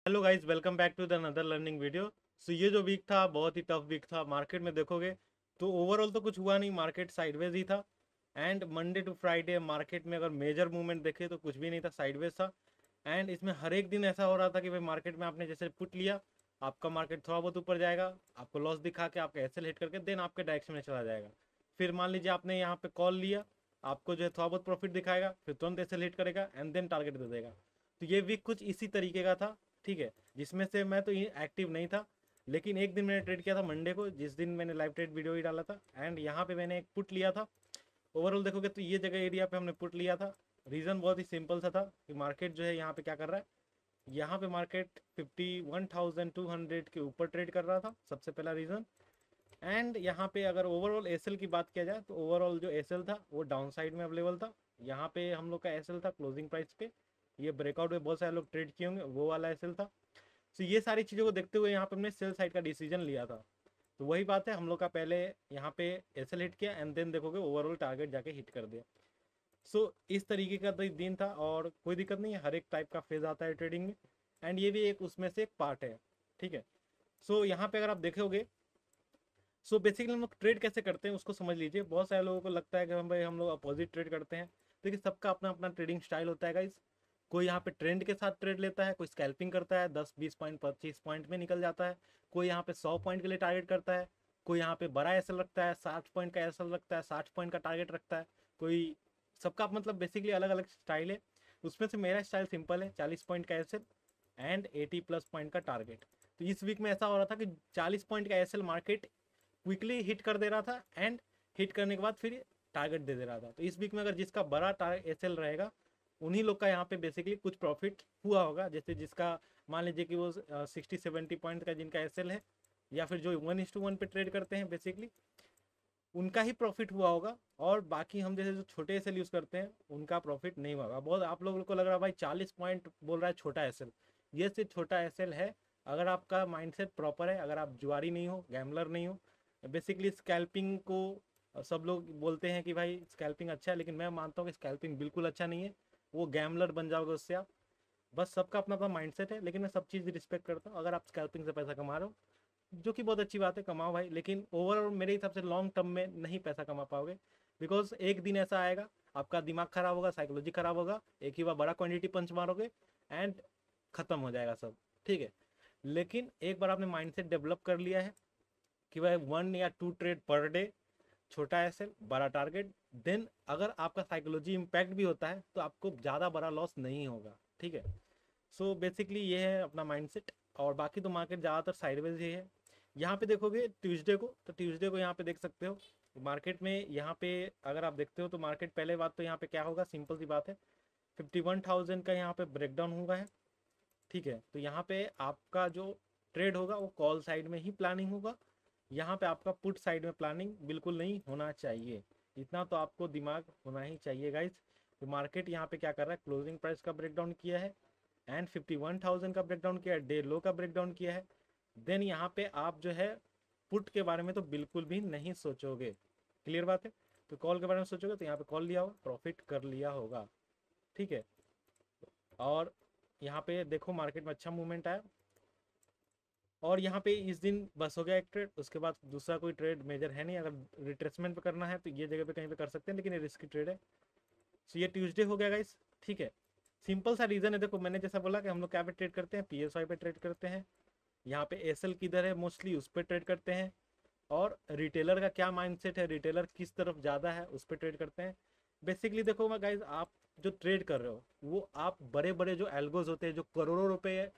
Hello guys, welcome back to the another learning video. So ये जो week था बहुत ही टफ वीक था मार्केट में। देखोगे तो ओवरऑल तो कुछ हुआ नहीं, मार्केट साइडवेज ही था। And Monday to Friday market में अगर मेजर मूवमेंट देखे तो कुछ भी नहीं था, साइडवेज था। एंड इसमें हर एक दिन ऐसा हो रहा था कि भाई मार्केट में आपने जैसे पुट लिया, आपका मार्केट थोड़ा बहुत ऊपर जाएगा, आपको लॉस दिखा के आपका एसएल हिट करके देन आपके डायरेक्शन में चला जाएगा। फिर मान लीजिए आपने यहाँ पे कॉल लिया, आपको जो है थोड़ा बहुत प्रॉफिट दिखाएगा, फिर तुरंत एसएल हिट करेगा एंड देन टारगेट दे देगा। तो ये वीक कुछ इसी तरीके का था, ठीक है। जिसमें से मैं तो एक्टिव नहीं था, लेकिन एक दिन मैंने ट्रेड किया था मंडे को, जिस दिन मैंने लाइव ट्रेड वीडियो ही डाला था। एंड यहाँ पे मैंने एक पुट लिया था। ओवरऑल देखोगे तो ये जगह एरिया पे हमने पुट लिया था। रीज़न बहुत ही सिंपल सा था कि मार्केट जो है यहाँ पे क्या कर रहा है। यहाँ पे मार्केट 51,200 के ऊपर ट्रेड कर रहा था, सबसे पहला रीज़न। एंड यहाँ पे अगर ओवरऑल एसएल की बात किया जाए तो ओवरऑल जो एसएल था वो डाउन साइड में अवेलेबल था। यहाँ पे हम लोग का एसएल था क्लोजिंग प्राइस पे, ये ब्रेकआउट में बहुत सारे लोग ट्रेड किए होंगे, वो वाला एसएल था। तो ये सारी चीज़ों को देखते हुए यहाँ पे हमने सेल साइड का डिसीजन लिया था। तो वही बात है, हम लोग का पहले यहाँ पे एसएल हिट किया एंड देन देखोगे ओवरऑल टारगेट जाके हिट कर दिया। सो इस तरीके का तो दिन था और कोई दिक्कत नहीं है, हर एक टाइप का फेज आता है ट्रेडिंग में। एंड ये भी एक उसमें से एक पार्ट है, ठीक है। सो यहाँ पे अगर आप देखोगे, सो बेसिकली हम लोग ट्रेड कैसे करते हैं उसको समझ लीजिए। बहुत सारे लोगों को लगता है कि हम भाई हम लोग अपोजिट ट्रेड करते हैं, लेकिन सबका अपना अपना ट्रेडिंग स्टाइल होता है गाइस। कोई यहाँ पे ट्रेंड के साथ ट्रेड लेता है, कोई स्कैल्पिंग करता है, 10 20 पॉइंट 25 पॉइंट में निकल जाता है। कोई यहाँ पे 100 पॉइंट के लिए टारगेट करता है। कोई यहाँ पे बड़ा एसएल रखता है, 60 पॉइंट का एसएल रखता है, 60 पॉइंट का टारगेट रखता है। कोई सबका मतलब बेसिकली अलग अलग स्टाइल है। उसमें से मेरा स्टाइल सिंपल है, 40 पॉइंट का एसएल एंड 80+ पॉइंट का टारगेट। तो इस वीक में ऐसा हो रहा था कि 40 पॉइंट का एसएल मार्केट क्विकली हिट कर दे रहा था एंड हिट करने के बाद फिर टारगेट दे रहा था। तो इस वीक में अगर जिसका बड़ा एसएल रहेगा, उन्हीं लोग का यहाँ पे बेसिकली कुछ प्रॉफिट हुआ होगा। जैसे जिसका मान लीजिए कि वो 60 70 पॉइंट का जिनका एसएल है, या फिर जो 1:1 पे ट्रेड करते हैं बेसिकली, उनका ही प्रॉफिट हुआ होगा। और बाकी हम जैसे जो छोटे एसएल यूज़ करते हैं उनका प्रॉफिट नहीं हुआ होगा। बहुत आप लोगों को लग रहा है भाई 40 पॉइंट बोल रहा है छोटा एसएल, ये सिर्फ छोटा एसएल है अगर आपका माइंडसेट प्रॉपर है, अगर आप जुआरी नहीं हो, गैमलर नहीं हो। बेसिकली स्कैल्पिंग को सब लोग बोलते हैं कि भाई स्कैल्पिंग अच्छा है, लेकिन मैं मानता हूँ कि स्कैल्पिंग बिल्कुल अच्छा नहीं है। वो गैमलर बन जाओगे उससे आप। बस सबका अपना अपना माइंडसेट है, लेकिन मैं सब चीज़ रिस्पेक्ट करता हूँ। अगर आप स्कैल्पिंग से पैसा कमा रहे हो, जो कि बहुत अच्छी बात है, कमाओ भाई, लेकिन ओवरऑल मेरे हिसाब से लॉन्ग टर्म में नहीं पैसा कमा पाओगे। बिकॉज एक दिन ऐसा आएगा, आपका दिमाग खराब होगा, साइकोलॉजी खराब होगा, एक ही बार बड़ा क्वांटिटी पंच मारोगे एंड खत्म हो जाएगा सब, ठीक है। लेकिन एक बार आपने माइंडसेट डेवलप कर लिया है कि भाई 1 या 2 ट्रेड पर डे, छोटा एसएल बड़ा टारगेट, देन अगर आपका साइकोलॉजी इम्पैक्ट भी होता है तो आपको ज़्यादा बड़ा लॉस नहीं होगा, ठीक है। सो बेसिकली ये है अपना माइंडसेट। और बाकी तो मार्केट ज़्यादातर साइडवेज ही है। यहाँ पे देखोगे ट्यूसडे को, तो ट्यूसडे को यहाँ पे देख सकते हो मार्केट में। यहाँ पे अगर आप देखते हो तो मार्केट पहले बात तो यहाँ पे क्या होगा, सिंपल सी बात है, 51,000 का यहाँ पे ब्रेकडाउन हुआ है, ठीक है। तो यहाँ पे आपका जो ट्रेड होगा वो कॉल साइड में ही प्लानिंग होगा। यहाँ पे आपका पुट साइड में प्लानिंग बिल्कुल नहीं होना चाहिए। इतना तो आपको दिमाग होना ही चाहिए गाइस। तो मार्केट यहाँ पे क्या कर रहा है, क्लोजिंग प्राइस का ब्रेकडाउन किया है एंड 51,000 का ब्रेकडाउन किया है, डे लो का ब्रेकडाउन किया है। देन यहाँ पे आप जो है पुट के बारे में तो बिल्कुल भी नहीं सोचोगे, क्लियर बात है। तो कॉल के बारे में सोचोगे तो यहाँ पे कॉल लिया होगा, प्रॉफिट कर लिया होगा, ठीक है। और यहाँ पे देखो मार्केट में अच्छा मूवमेंट आया। और यहाँ पे इस दिन बस हो गया एक ट्रेड, उसके बाद दूसरा कोई ट्रेड मेजर है नहीं। अगर रिट्रेसमेंट पे करना है तो ये जगह पे कहीं पे कर सकते हैं, लेकिन ये रिस्की ट्रेड है। सो ये ट्यूसडे हो गया गाइस, ठीक है। सिंपल सा रीज़न है, देखो मैंने जैसा बोला कि हम लोग क्या पे ट्रेड करते हैं, पीएसवाई पे ट्रेड करते हैं। यहाँ पे एसएल किधर है मोस्टली उस पर ट्रेड करते हैं। और रिटेलर का क्या माइंडसेट है, रिटेलर किस तरफ ज़्यादा है, उस पर ट्रेड करते हैं। बेसिकली देखो मैं गाइज, आप जो ट्रेड कर रहे हो वो आप बड़े बड़े जो एल्गोज होते हैं जो करोड़ों रुपए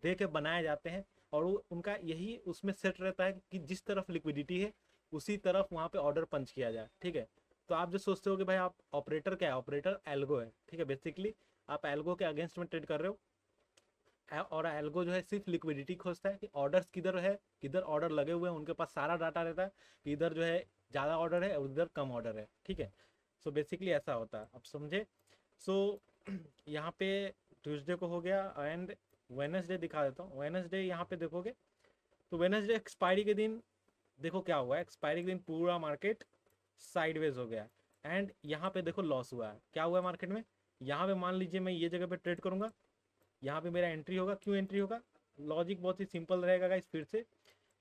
दे के बनाए जाते हैं, और वो उनका यही उसमें सेट रहता है कि जिस तरफ लिक्विडिटी है उसी तरफ वहाँ पे ऑर्डर पंच किया जाए, ठीक है। तो आप जो सोचते हो कि भाई आप ऑपरेटर क्या है, ऑपरेटर एल्गो है, ठीक है। बेसिकली आप एल्गो के अगेंस्ट में ट्रेड कर रहे हो। और एल्गो जो है सिर्फ लिक्विडिटी खोजता है कि ऑर्डर्स किधर है, किधर ऑर्डर लगे हुए हैं, उनके पास सारा डाटा रहता है कि इधर जो है ज़्यादा ऑर्डर है और उधर कम ऑर्डर है, ठीक है। सो बेसिकली ऐसा होता है, आप समझे। सो यहाँ पे ट्यूसडे को हो गया एंड वेनसडे दिखा देता हूँ। वेनसडे यहाँ पे देखोगे तो वेनसडे एक्सपायरी के दिन देखो क्या हुआ है, एक्सपायरी के दिन पूरा मार्केट साइडवेज हो गया। एंड यहाँ पे देखो लॉस हुआ है, क्या हुआ है मार्केट में। यहाँ पे मान लीजिए मैं ये जगह पे ट्रेड करूंगा, यहाँ पे मेरा एंट्री होगा। क्यों एंट्री होगा? लॉजिक बहुत ही सिंपल रहेगा गाइस। फिर से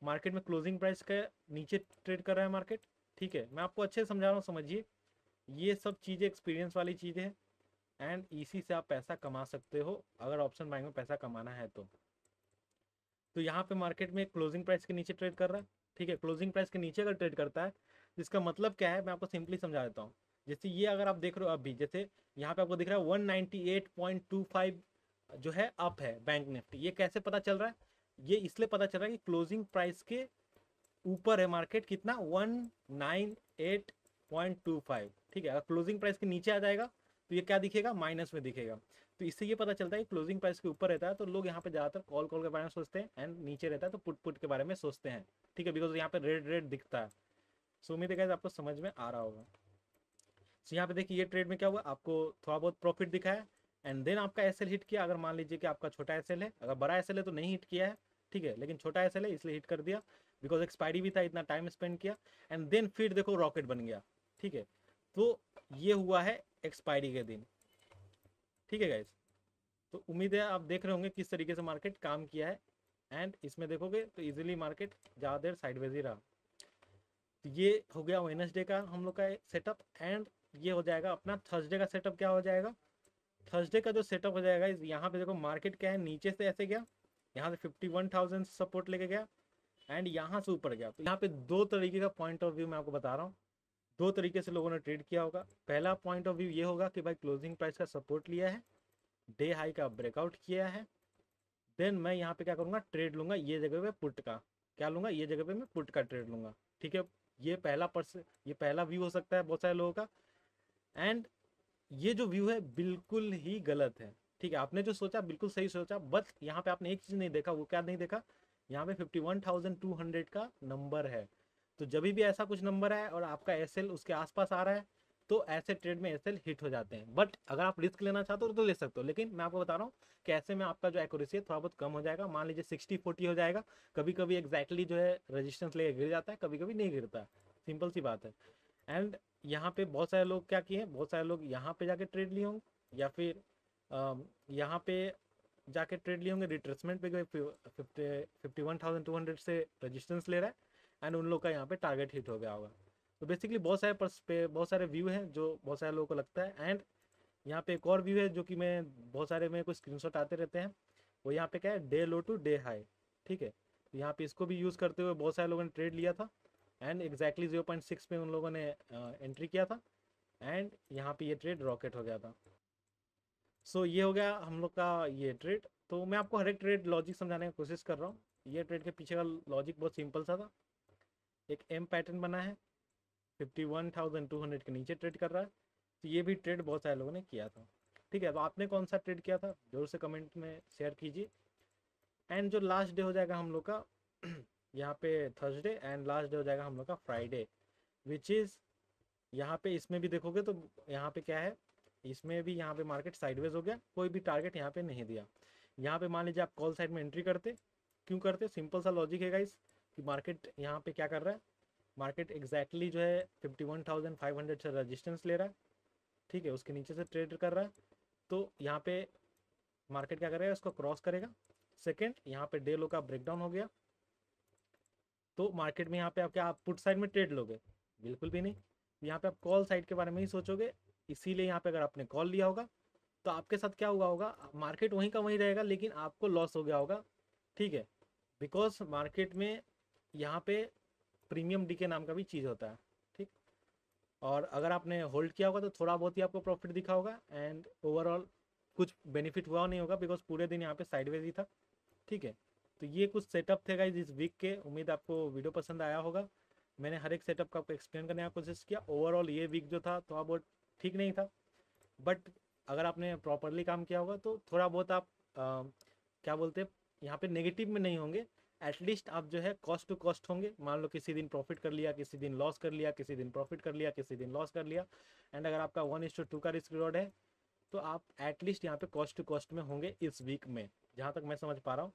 मार्केट में क्लोजिंग प्राइस का नीचे ट्रेड कर रहा है मार्केट, ठीक है। मैं आपको अच्छे से समझा रहा हूँ, समझिए। ये सब चीज़ें एक्सपीरियंस वाली चीज़ें हैं एंड इसी से आप पैसा कमा सकते हो अगर ऑप्शन बाइंग में पैसा कमाना है तो यहाँ पे मार्केट में क्लोजिंग प्राइस के नीचे ट्रेड कर रहा है, ठीक है। क्लोजिंग प्राइस के नीचे अगर ट्रेड करता है जिसका मतलब क्या है, मैं आपको सिंपली समझा देता हूँ। जैसे ये अगर आप देख रहे हो अभी, जैसे यहाँ पे आपको दिख रहा है 198.25 जो है अप है बैंक निफ्टी। ये कैसे पता चल रहा है? ये इसलिए पता चल रहा है कि क्लोजिंग प्राइस के ऊपर है मार्केट, कितना 198.25, ठीक है। अगर क्लोजिंग प्राइस के नीचे आ जाएगा तो ये क्या दिखेगा? माइनस में दिखेगा। तो इससे ये पता चलता है कि क्लोजिंग प्राइस के ऊपर रहता है तो लोग यहाँ पे ज़्यादातर कॉल के बारे में सोचते हैं एंड नीचे रहता है तो पुट के बारे में सोचते हैं, ठीक है। बिकॉज यहाँ पे रेड रेड दिखता है। सो उम्मीद है आपको समझ में आ रहा होगा। सो यहाँ पे देखिए ये ट्रेड में क्या हुआ, आपको थोड़ा बहुत प्रॉफिट दिखा है एंड देन आपका एसएल हिट किया। अगर मान लीजिए कि आपका छोटा एसएल है, अगर बड़ा एसएल है तो नहीं हिट किया है, ठीक है, लेकिन छोटा एसएल है इसलिए हिट कर दिया बिकॉज एक्सपायरी भी था, इतना टाइम स्पेंड किया एंड देन फिर देखो रॉकेट बन गया, ठीक है। तो ये हुआ है एक्सपायरी के दिन, ठीक है गाइस। तो उम्मीद है आप देख रहे होंगे किस तरीके से मार्केट काम किया है एंड इसमें देखोगे तो इजीली मार्केट ज़्यादा देर साइडवेज ही रहा। तो ये हो गया वेडनेसडे का हम लोग का सेटअप एंड ये हो जाएगा अपना थर्सडे का सेटअप। क्या हो जाएगा थर्सडे का जो सेटअप हो जाएगा, यहाँ पे देखो मार्केट क्या है, नीचे से ऐसे गया, यहाँ से 51,000 सपोर्ट लेके गया एंड यहाँ से ऊपर गया। तो यहाँ पे दो तरीके का पॉइंट ऑफ व्यू मैं आपको बता रहा हूँ, दो तरीके से लोगों ने ट्रेड किया होगा। पहला पॉइंट ऑफ व्यू ये होगा कि भाई क्लोजिंग प्राइस का सपोर्ट लिया है, डे हाई का ब्रेकआउट किया है, देन मैं यहाँ पे क्या करूँगा, ट्रेड लूंगा ये जगह पे पुट का। क्या लूंगा? ये जगह पे मैं पुट का ट्रेड लूंगा, ठीक है। ये पहला व्यू हो सकता है बहुत सारे लोगों का एंड ये जो व्यू है बिल्कुल ही गलत है, ठीक है। आपने जो सोचा बिल्कुल सही सोचा, बट यहाँ पे आपने एक चीज नहीं देखा। वो क्या नहीं देखा? यहाँ पे 51,200 का नंबर है। तो जब भी ऐसा कुछ नंबर है और आपका एसएल उसके आसपास आ रहा है तो ऐसे ट्रेड में एसएल हिट हो जाते हैं। बट अगर आप रिस्क लेना चाहते हो तो ले सकते हो, लेकिन मैं आपको बता रहा हूँ कि ऐसे में आपका जो एक्यूरेसी है थोड़ा बहुत कम हो जाएगा। मान लीजिए 60-40 हो जाएगा, कभी कभी एग्जैक्टली जो है रजिस्टेंस लेके गिर जाता है, कभी कभी नहीं गिरता, सिंपल सी बात है। एंड यहाँ पे बहुत सारे लोग क्या किए हैं, बहुत सारे लोग यहाँ पे जाके ट्रेड लिए होंगे या फिर यहाँ पे जाके ट्रेड लिए होंगे, रिट्रेसमेंट पे गए 51,200 से रजिस्टेंस ले रहा है एंड उन लोग का यहाँ पे टारगेट हिट हो गया होगा। तो बेसिकली बहुत सारे व्यू हैं जो बहुत सारे लोगों को लगता है एंड यहाँ पे एक और व्यू है जो कि मैं बहुत सारे मेरे को स्क्रीनशॉट आते रहते हैं। वो यहाँ पे क्या है, day low to day high, ठीक है। तो यहाँ पे इसको भी यूज़ करते हुए बहुत सारे लोगों ने ट्रेड लिया था एंड एग्जैक्टली 0.6 पे उन लोगों ने एंट्री किया था एंड यहाँ पे ये ट्रेड रॉकेट हो गया था। सो ये हो गया हम लोग का ये ट्रेड। तो मैं आपको हर एक ट्रेड लॉजिक समझाने की कोशिश कर रहा हूँ। ये ट्रेड के पीछे का लॉजिक बहुत सिंपल सा था। एक एम पैटर्न बना है, 51,200 के नीचे ट्रेड कर रहा है। तो ये भी ट्रेड बहुत सारे लोगों ने किया था, ठीक है। तो आपने कौन सा ट्रेड किया था जरूर से कमेंट में शेयर कीजिए। एंड जो लास्ट डे हो जाएगा हम लोग का यहाँ पे थर्सडे एंड लास्ट डे हो जाएगा हम लोग का फ्राइडे, विच इज़ यहाँ पे इसमें भी देखोगे तो यहाँ पे क्या है, इसमें भी यहाँ पे मार्केट साइडवेज हो गया, कोई भी टारगेट यहाँ पे नहीं दिया। यहाँ पे मान लीजिए आप कॉल साइड में एंट्री करते, क्यों करते? सिंपल सा लॉजिक है गाइस कि मार्केट यहाँ पे क्या कर रहा है, मार्केट एग्जैक्टली जो है 51,500 से रजिस्टेंस ले रहा है, ठीक है, उसके नीचे से ट्रेड कर रहा है। तो यहाँ पे मार्केट क्या करेगा, इसको क्रॉस करेगा। सेकेंड, यहाँ पे डे लो का ब्रेकडाउन हो गया तो मार्केट में यहाँ पे आप क्या, आप पुट साइड में ट्रेड लोगे? बिल्कुल भी नहीं। यहाँ पे आप कॉल साइड के बारे में ही सोचोगे। इसीलिए यहाँ पे अगर आपने कॉल लिया होगा तो आपके साथ क्या हुआ होगा, मार्केट वहीं का वहीं रहेगा लेकिन आपको लॉस हो गया होगा, ठीक है। बिकॉज मार्केट में यहाँ पे प्रीमियम डीके नाम का भी चीज़ होता है, ठीक। और अगर आपने होल्ड किया होगा तो थोड़ा बहुत ही आपको प्रॉफिट दिखा होगा एंड ओवरऑल कुछ बेनिफिट हुआ नहीं होगा बिकॉज पूरे दिन यहाँ पे साइडवेज ही था, ठीक है। तो ये कुछ सेटअप थे गाइस इस वीक के। उम्मीद आपको वीडियो पसंद आया होगा। मैंने हर एक सेटअप का आपको एक्सप्लेन करने की कोशिश किया। ओवरऑल ये वीक जो था थोड़ा बहुत ठीक नहीं था, बट अगर आपने प्रॉपरली काम किया होगा तो थोड़ा बहुत आप क्या बोलते हैं, यहाँ पे नेगेटिव में नहीं होंगे। एटलीस्ट आप जो है कॉस्ट टू कॉस्ट होंगे। मान लो किसी दिन प्रॉफिट कर लिया, किसी दिन लॉस कर लिया, किसी दिन प्रॉफिट कर लिया, किसी दिन लॉस कर लिया एंड अगर आपका 1:2 का रिस्क रिवॉर्ड है तो आप एटलीस्ट यहाँ पे कॉस्ट टू कॉस्ट में होंगे इस वीक में, जहाँ तक मैं समझ पा रहा हूँ।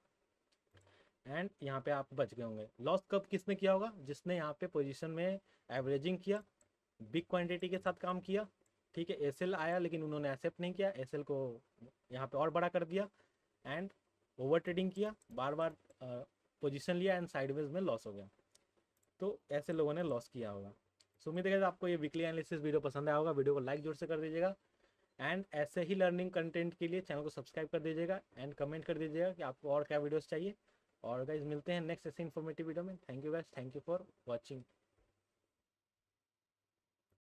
एंड यहाँ पे आप बच गए होंगे। लॉस कब किसने किया होगा? जिसने यहाँ पे पोजीशन में एवरेजिंग किया, बिग क्वांटिटी के साथ काम किया, ठीक है। एसएल आया लेकिन उन्होंने एक्सेप्ट नहीं किया, एसएल को यहाँ पे और बड़ा कर दिया एंड ओवर ट्रेडिंग किया, बार बार पोजीशन लिया एंड साइडवेज में लॉस हो गया। तो ऐसे लोगों ने लॉस किया होगा। सो उम्मीद है कि आपको ये वीकली एनालिसिस वीडियो पसंद आया होगा। वीडियो को लाइक जोर से कर दीजिएगा एंड ऐसे ही लर्निंग कंटेंट के लिए चैनल को सब्सक्राइब कर दीजिएगा एंड कमेंट कर दीजिएगा कि आपको और क्या वीडियोस चाहिए। और गाइस मिलते हैं नेक्स्ट ऐसे इन्फॉर्मेटिव वीडियो में। Thank you guys, thank you for watching.